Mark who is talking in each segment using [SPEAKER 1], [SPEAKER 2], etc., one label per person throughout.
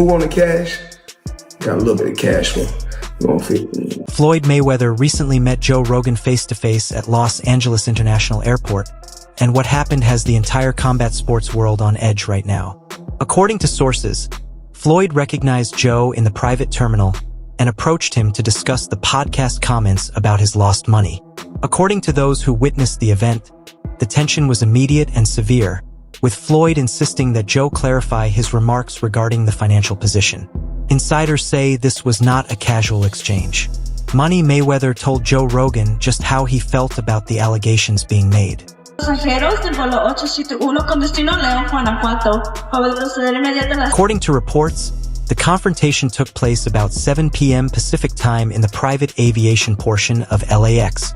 [SPEAKER 1] Who want the cash? Got a little bit of cash for me.
[SPEAKER 2] Floyd Mayweather recently met Joe Rogan face-to-face at Los Angeles International Airport, and what happened has the entire combat sports world on edge right now. According to sources, Floyd recognized Joe in the private terminal and approached him to discuss the podcast comments about his lost money. According to those who witnessed the event, the tension was immediate and severe, with Floyd insisting that Joe clarify his remarks regarding the financial position. Insiders say this was not a casual exchange. Money Mayweather told Joe Rogan just how he felt about the allegations being made. According to reports, the confrontation took place about 7 p.m. Pacific time in the private aviation portion of LAX,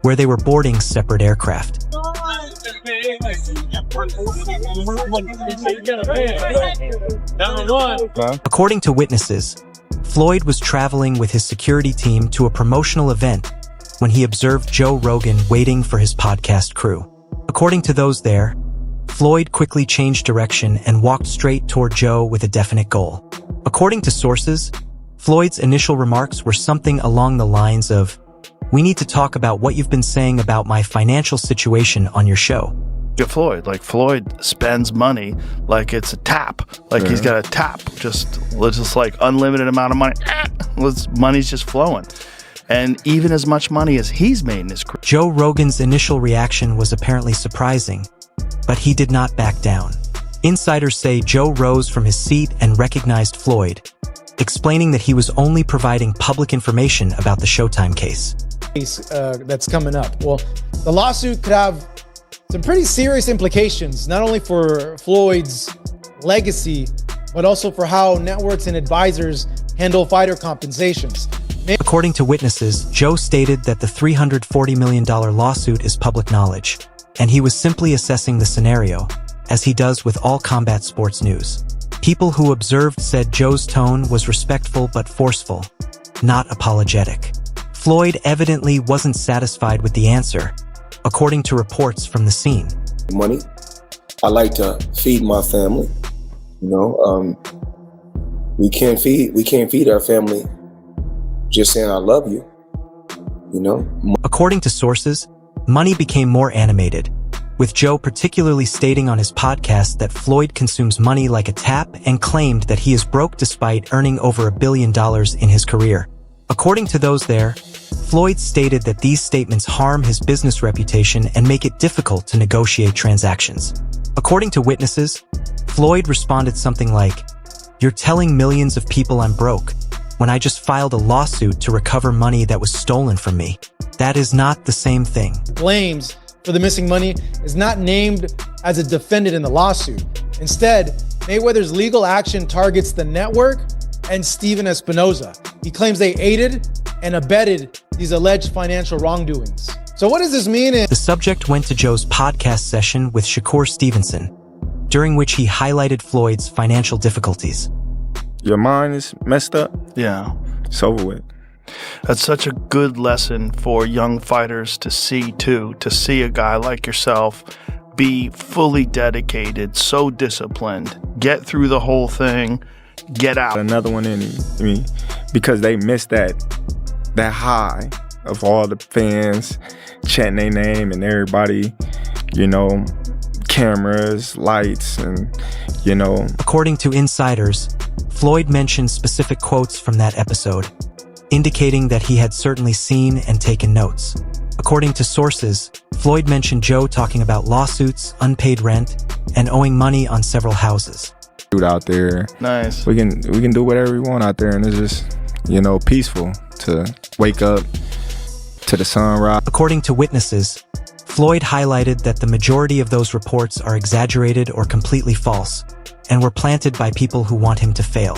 [SPEAKER 2] where they were boarding separate aircraft. According to witnesses, Floyd was traveling with his security team to a promotional event when he observed Joe Rogan waiting for his podcast crew. According to those there, Floyd quickly changed direction and walked straight toward Joe with a definite goal. According to sources, Floyd's initial remarks were something along the lines of, "We need to talk about what you've been saying about my financial situation on your show."
[SPEAKER 3] Floyd spends money like it's a tap. He's got a tap, just like unlimited amount of money. Money's just flowing. And even as much money as he's made in his career.
[SPEAKER 2] Joe Rogan's initial reaction was apparently surprising, but he did not back down. Insiders say Joe rose from his seat and recognized Floyd, explaining that he was only providing public information about the Showtime case.
[SPEAKER 4] That's coming up. Well, the lawsuit could have some pretty serious implications, not only for Floyd's legacy, but also for how networks and advisors handle fighter compensations.
[SPEAKER 2] According to witnesses, Joe stated that the $340 million lawsuit is public knowledge, and he was simply assessing the scenario, as he does with all combat sports news. People who observed said Joe's tone was respectful but forceful, not apologetic. Floyd evidently wasn't satisfied with the answer, according to reports from the scene.
[SPEAKER 1] Money. I like to feed my family. We can't feed our family just saying I love you.
[SPEAKER 2] According to sources, Money became more animated, with Joe particularly stating on his podcast that Floyd consumes money like a tap and claimed that he is broke despite earning over $1 billion in his career. According to those there, Floyd stated that these statements harm his business reputation and make it difficult to negotiate transactions. According to witnesses, Floyd responded something like, "You're telling millions of people I'm broke, when I just filed a lawsuit to recover money that was stolen from me. That is not the same thing."
[SPEAKER 4] Blames for the missing money is not named as a defendant in the lawsuit. Instead, Mayweather's legal action targets the network and Steven Espinoza. He claims they aided and abetted these alleged financial wrongdoings. So what does this mean?
[SPEAKER 2] The subject went to Joe's podcast session with Shakur Stevenson, during which he highlighted Floyd's financial difficulties.
[SPEAKER 5] Your mind is messed up.
[SPEAKER 3] Yeah.
[SPEAKER 5] It's over with.
[SPEAKER 3] That's such a good lesson for young fighters to see, too. To see a guy like yourself be fully dedicated, so disciplined, get through the whole thing, get out.
[SPEAKER 5] Another one in me, because they missed that high of all the fans chanting their name and everybody, cameras, lights, and,
[SPEAKER 2] According to insiders, Floyd mentioned specific quotes from that episode, indicating that he had certainly seen and taken notes. According to sources, Floyd mentioned Joe talking about lawsuits, unpaid rent, and owing money on several houses.
[SPEAKER 5] Out there,
[SPEAKER 3] nice.
[SPEAKER 5] We can do whatever we want out there, and it's just, peaceful to wake up to the sunrise.
[SPEAKER 2] According to witnesses, Floyd highlighted that the majority of those reports are exaggerated or completely false, and were planted by people who want him to fail.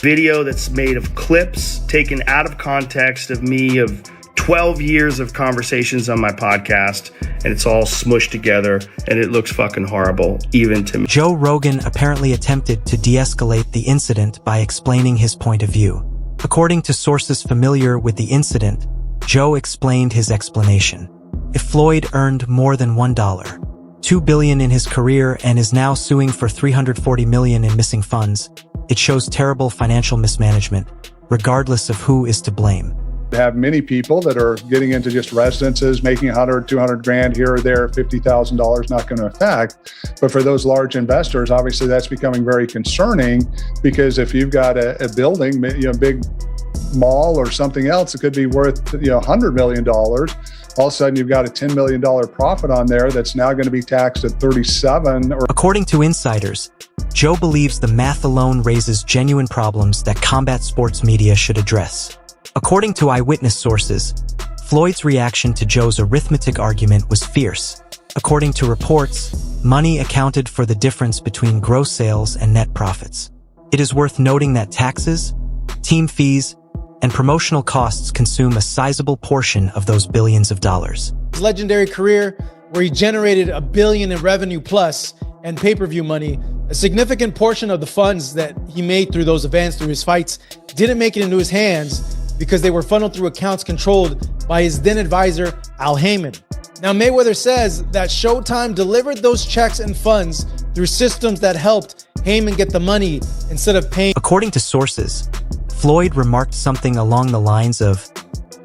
[SPEAKER 6] Video that's made of clips taken out of context of me of 12 years of conversations on my podcast, and it's all smushed together, and it looks fucking horrible, even to me.
[SPEAKER 2] Joe Rogan apparently attempted to de-escalate the incident by explaining his point of view. According to sources familiar with the incident, Joe explained his explanation. If Floyd earned more than $2 billion in his career and is now suing for $340 million in missing funds, It shows terrible financial mismanagement, regardless of who is to blame.
[SPEAKER 7] Have many people that are getting into just residences, making 100, 200 grand here or there, $50,000 not going to affect. But for those large investors, obviously that's becoming very concerning, because if you've got a building, big mall or something else, it could be worth, $100 million. All of a sudden you've got a $10 million profit on there that's now going to be taxed at 37.
[SPEAKER 2] According to insiders, Joe believes the math alone raises genuine problems that combat sports media should address. According to eyewitness sources, Floyd's reaction to Joe's arithmetic argument was fierce. According to reports, money accounted for the difference between gross sales and net profits. It is worth noting that taxes, team fees, and promotional costs consume a sizable portion of those billions of dollars.
[SPEAKER 4] His legendary career, where he generated $1 billion in revenue plus and pay-per-view money, a significant portion of the funds that he made through those events, through his fights, didn't make it into his hands because they were funneled through accounts controlled by his then advisor, Al Heyman. Now, Mayweather says that Showtime delivered those checks and funds through systems that helped Heyman get the money instead of paying.
[SPEAKER 2] According to sources, Floyd remarked something along the lines of,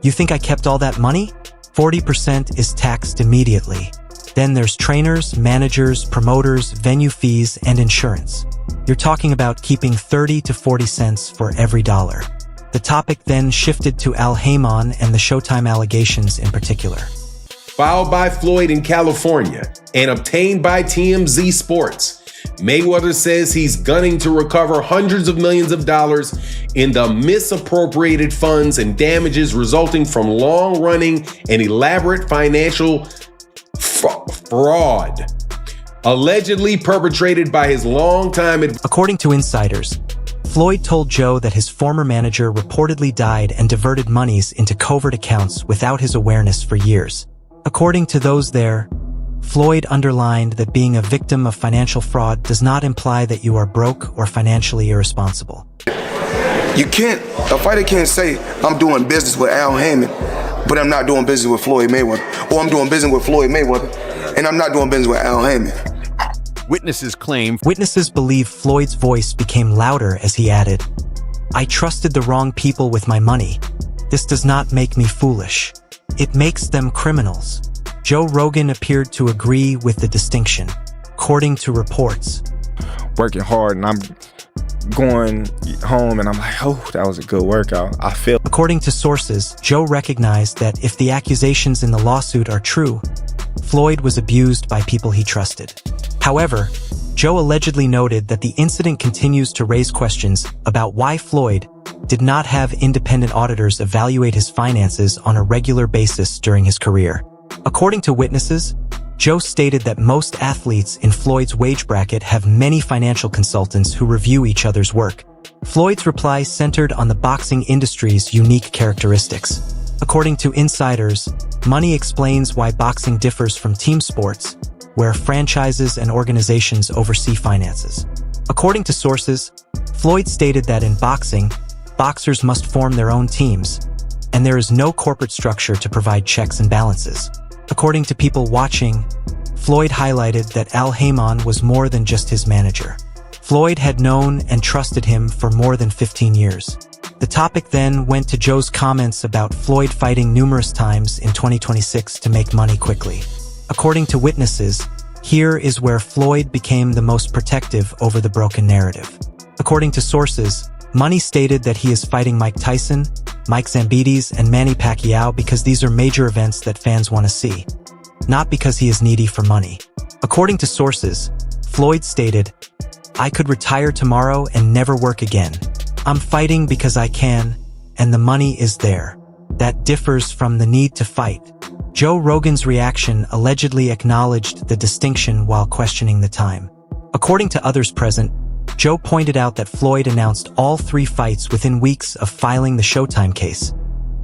[SPEAKER 2] "You think I kept all that money? 40% is taxed immediately. Then there's trainers, managers, promoters, venue fees, and insurance. You're talking about keeping 30 to 40 cents for every dollar." The topic then shifted to Al Heyman and the Showtime allegations in particular.
[SPEAKER 8] Filed by Floyd in California and obtained by TMZ Sports, Mayweather says he's gunning to recover hundreds of millions of dollars in the misappropriated funds and damages resulting from long-running and elaborate financial fraud, allegedly perpetrated by his longtime.
[SPEAKER 2] According to insiders, Floyd told Joe that his former manager reportedly died and diverted monies into covert accounts without his awareness for years. According to those there, Floyd underlined that being a victim of financial fraud does not imply that you are broke or financially irresponsible.
[SPEAKER 1] A fighter can't say, I'm doing business with Al Heyman, but I'm not doing business with Floyd Mayweather. Or I'm doing business with Floyd Mayweather, and I'm not doing business with Al Heyman.
[SPEAKER 2] Witnesses believe Floyd's voice became louder as he added, "I trusted the wrong people with my money. This does not make me foolish. It makes them criminals." Joe Rogan appeared to agree with the distinction, according to reports.
[SPEAKER 5] Working hard, and I'm going home and I'm like, oh, that was a good workout. I feel.
[SPEAKER 2] According to sources, Joe recognized that if the accusations in the lawsuit are true, Floyd was abused by people he trusted. However, Joe allegedly noted that the incident continues to raise questions about why Floyd did not have independent auditors evaluate his finances on a regular basis during his career. According to witnesses, Joe stated that most athletes in Floyd's wage bracket have many financial consultants who review each other's work. Floyd's reply centered on the boxing industry's unique characteristics. According to insiders, money explains why boxing differs from team sports, where franchises and organizations oversee finances. According to sources, Floyd stated that in boxing, boxers must form their own teams, and there is no corporate structure to provide checks and balances. According to people watching, Floyd highlighted that Al Heyman was more than just his manager. Floyd had known and trusted him for more than 15 years. The topic then went to Joe's comments about Floyd fighting numerous times in 2026 to make money quickly. According to witnesses, here is where Floyd became the most protective over the broken narrative. According to sources, Money stated that he is fighting Mike Tyson, Mike Zambides, and Manny Pacquiao because these are major events that fans want to see, not because he is needy for money. According to sources, Floyd stated, "I could retire tomorrow and never work again. I'm fighting because I can, and the money is there. That differs from the need to fight." Joe Rogan's reaction allegedly acknowledged the distinction while questioning the time. According to others present, Joe pointed out that Floyd announced all 3 fights within weeks of filing the Showtime case,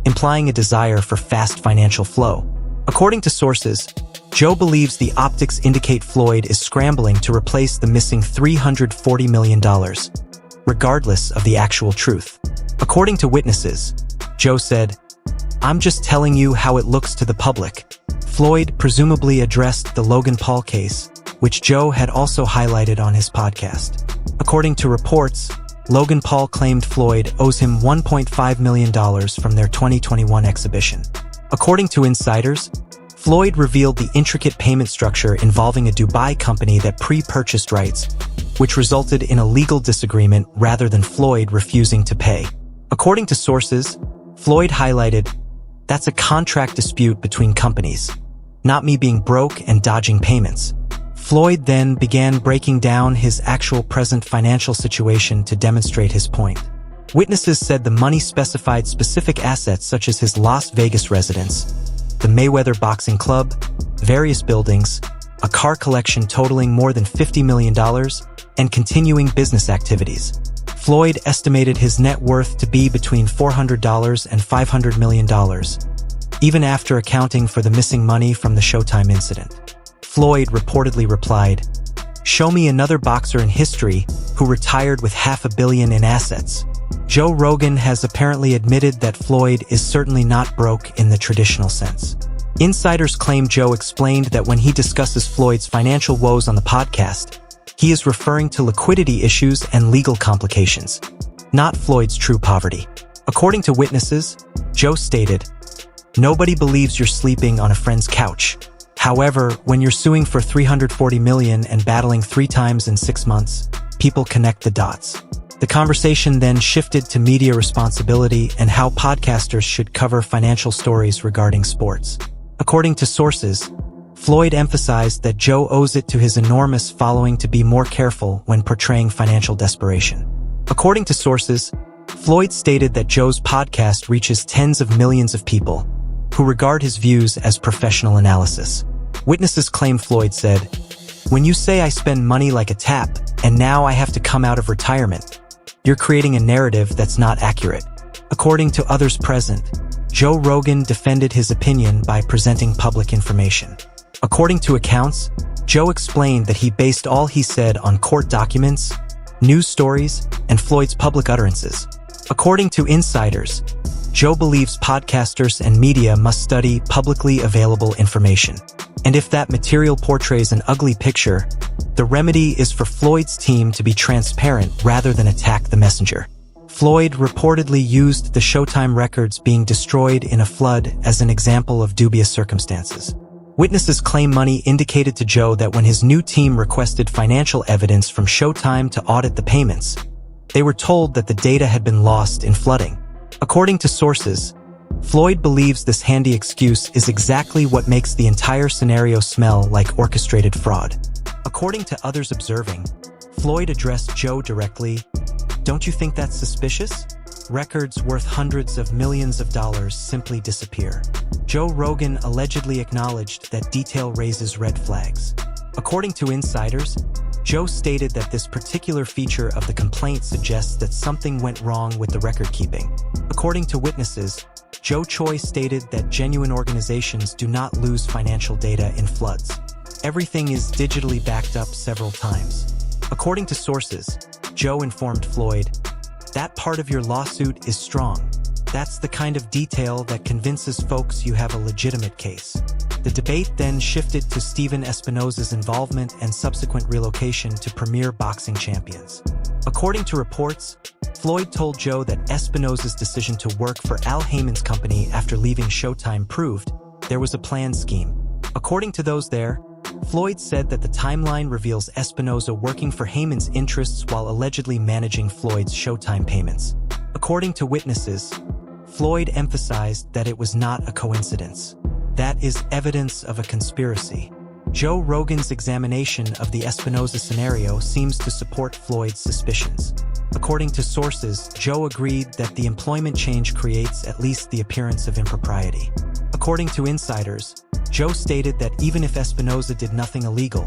[SPEAKER 2] implying a desire for fast financial flow. According to sources, Joe believes the optics indicate Floyd is scrambling to replace the missing $340 million, regardless of the actual truth. According to witnesses, Joe said, "I'm just telling you how it looks to the public." Floyd presumably addressed the Logan Paul case, which Joe had also highlighted on his podcast. According to reports, Logan Paul claimed Floyd owes him $1.5 million from their 2021 exhibition. According to insiders, Floyd revealed the intricate payment structure involving a Dubai company that pre-purchased rights, which resulted in a legal disagreement rather than Floyd refusing to pay. According to sources, Floyd highlighted, "That's a contract dispute between companies, not me being broke and dodging payments." Floyd then began breaking down his actual present financial situation to demonstrate his point. Witnesses said the money specified specific assets such as his Las Vegas residence, the Mayweather boxing club, various buildings, a car collection totaling more than $50 million, and continuing business activities. Floyd estimated his net worth to be between $400 and $500 million, even after accounting for the missing money from the Showtime incident. Floyd reportedly replied, "Show me another boxer in history who retired with $500 million in assets." Joe Rogan has apparently admitted that Floyd is certainly not broke in the traditional sense. Insiders claim Joe explained that when he discusses Floyd's financial woes on the podcast, he is referring to liquidity issues and legal complications, not Floyd's true poverty. According to witnesses, Joe stated, "Nobody believes you're sleeping on a friend's couch. However, when you're suing for $340 million and battling 3 times in 6 months, people connect the dots." The conversation then shifted to media responsibility and how podcasters should cover financial stories regarding sports. According to sources, Floyd emphasized that Joe owes it to his enormous following to be more careful when portraying financial desperation. According to sources, Floyd stated that Joe's podcast reaches tens of millions of people, who regard his views as professional analysis. Witnesses claim Floyd said, "When you say I spend money like a tap, and now I have to come out of retirement, you're creating a narrative that's not accurate." According to others present, Joe Rogan defended his opinion by presenting public information. According to accounts, Joe explained that he based all he said on court documents, news stories, and Floyd's public utterances. According to insiders, Joe believes podcasters and media must study publicly available information. And if that material portrays an ugly picture, the remedy is for Floyd's team to be transparent rather than attack the messenger. Floyd reportedly used the Showtime records being destroyed in a flood as an example of dubious circumstances. Witnesses claim money indicated to Joe that when his new team requested financial evidence from Showtime to audit the payments, they were told that the data had been lost in flooding. According to sources, Floyd believes this handy excuse is exactly what makes the entire scenario smell like orchestrated fraud. According to others observing, Floyd addressed Joe directly, "Don't you think that's suspicious? Records worth hundreds of millions of dollars simply disappear." Joe Rogan allegedly acknowledged that detail raises red flags. According to insiders, Joe stated that this particular feature of the complaint suggests that something went wrong with the record keeping. According to witnesses, Joe Choi stated that genuine organizations do not lose financial data in floods. Everything is digitally backed up several times. According to sources, Joe informed Floyd, "That part of your lawsuit is strong. That's the kind of detail that convinces folks you have a legitimate case." The debate then shifted to Steven Espinoza's involvement and subsequent relocation to Premier Boxing Champions. According to reports, Floyd told Joe that Espinoza's decision to work for Al Heyman's company after leaving Showtime proved there was a planned scheme. According to those there, Floyd said that the timeline reveals Espinoza working for Heyman's interests while allegedly managing Floyd's Showtime payments. According to witnesses, Floyd emphasized that it was not a coincidence. That is evidence of a conspiracy. Joe Rogan's examination of the Espinoza scenario seems to support Floyd's suspicions. According to sources, Joe agreed that the employment change creates at least the appearance of impropriety. According to insiders, Joe stated that even if Espinoza did nothing illegal,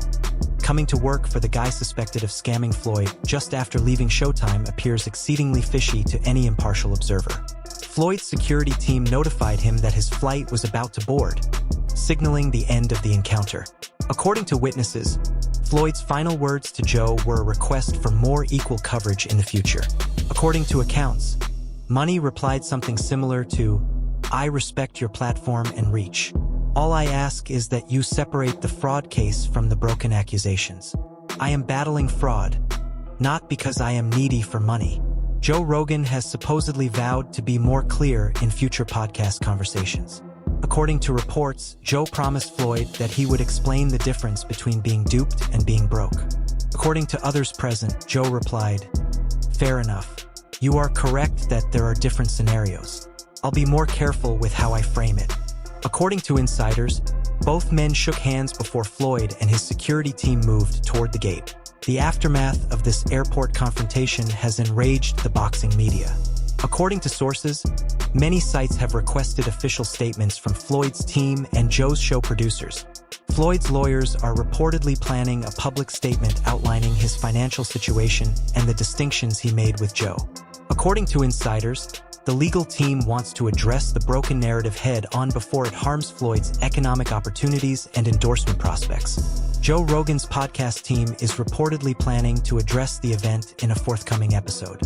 [SPEAKER 2] coming to work for the guy suspected of scamming Floyd just after leaving Showtime appears exceedingly fishy to any impartial observer. Floyd's security team notified him that his flight was about to board, signaling the end of the encounter. According to witnesses, Floyd's final words to Joe were a request for more equal coverage in the future. According to accounts, Money replied something similar to, "I respect your platform and reach. All I ask is that you separate the fraud case from the broken accusations. I am battling fraud. not because I am needy for money. Joe Rogan has supposedly vowed to be more clear in future podcast conversations. According to reports, Joe promised Floyd that he would explain the difference between being duped and being broke. According to others present, Joe replied, "Fair enough. You are correct that there are different scenarios. I'll be more careful with how I frame it." According to insiders, both men shook hands before Floyd and his security team moved toward the gate. The aftermath of this airport confrontation has enraged the boxing media. According to sources, many sites have requested official statements from Floyd's team and Joe's show producers. Floyd's lawyers are reportedly planning a public statement outlining his financial situation and the distinctions he made with Joe. According to insiders, the legal team wants to address the broken narrative head-on before it harms Floyd's economic opportunities and endorsement prospects. Joe Rogan's podcast team is reportedly planning to address the event in a forthcoming episode.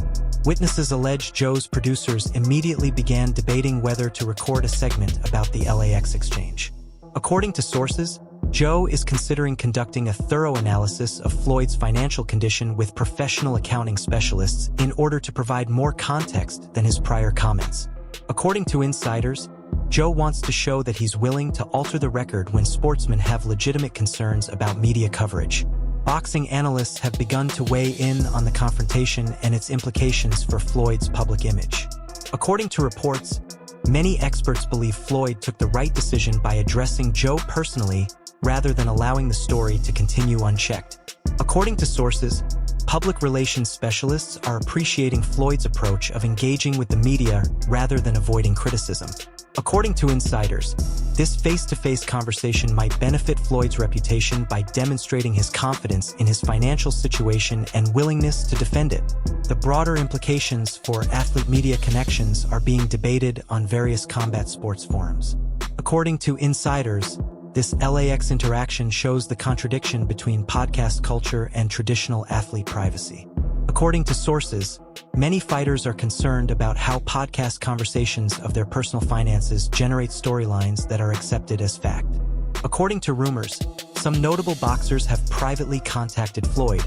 [SPEAKER 2] Witnesses allege Joe's producers immediately began debating whether to record a segment about the LAX exchange. According to sources, Joe is considering conducting a thorough analysis of Floyd's financial condition with professional accounting specialists in order to provide more context than his prior comments. According to insiders, Joe wants to show that he's willing to alter the record when sportsmen have legitimate concerns about media coverage. Boxing analysts have begun to weigh in on the confrontation and its implications for Floyd's public image. According to reports, many experts believe Floyd took the right decision by addressing Joe personally rather than allowing the story to continue unchecked. According to sources, public relations specialists are appreciating Floyd's approach of engaging with the media rather than avoiding criticism. According to insiders, this face-to-face conversation might benefit Floyd's reputation by demonstrating his confidence in his financial situation and willingness to defend it. The broader implications for athlete-media connections are being debated on various combat sports forums. According to insiders, this LAX interaction shows the contradiction between podcast culture and traditional athlete privacy. According to sources, many fighters are concerned about how podcast conversations of their personal finances generate storylines that are accepted as fact. According to rumors, some notable boxers have privately contacted Floyd,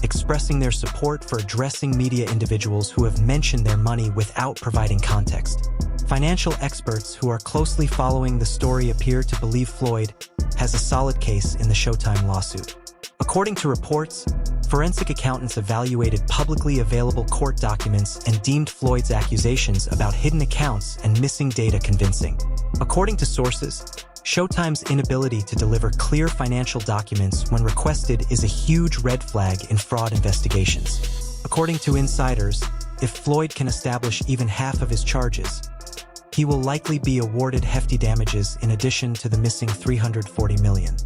[SPEAKER 2] expressing their support for addressing media individuals who have mentioned their money without providing context. Financial experts who are closely following the story appear to believe Floyd has a solid case in the Showtime lawsuit. According to reports, forensic accountants evaluated publicly available court documents and deemed Floyd's accusations about hidden accounts and missing data convincing. According to sources, Showtime's inability to deliver clear financial documents when requested is a huge red flag in fraud investigations. According to insiders, if Floyd can establish even half of his charges, he will likely be awarded hefty damages in addition to the missing $340 million.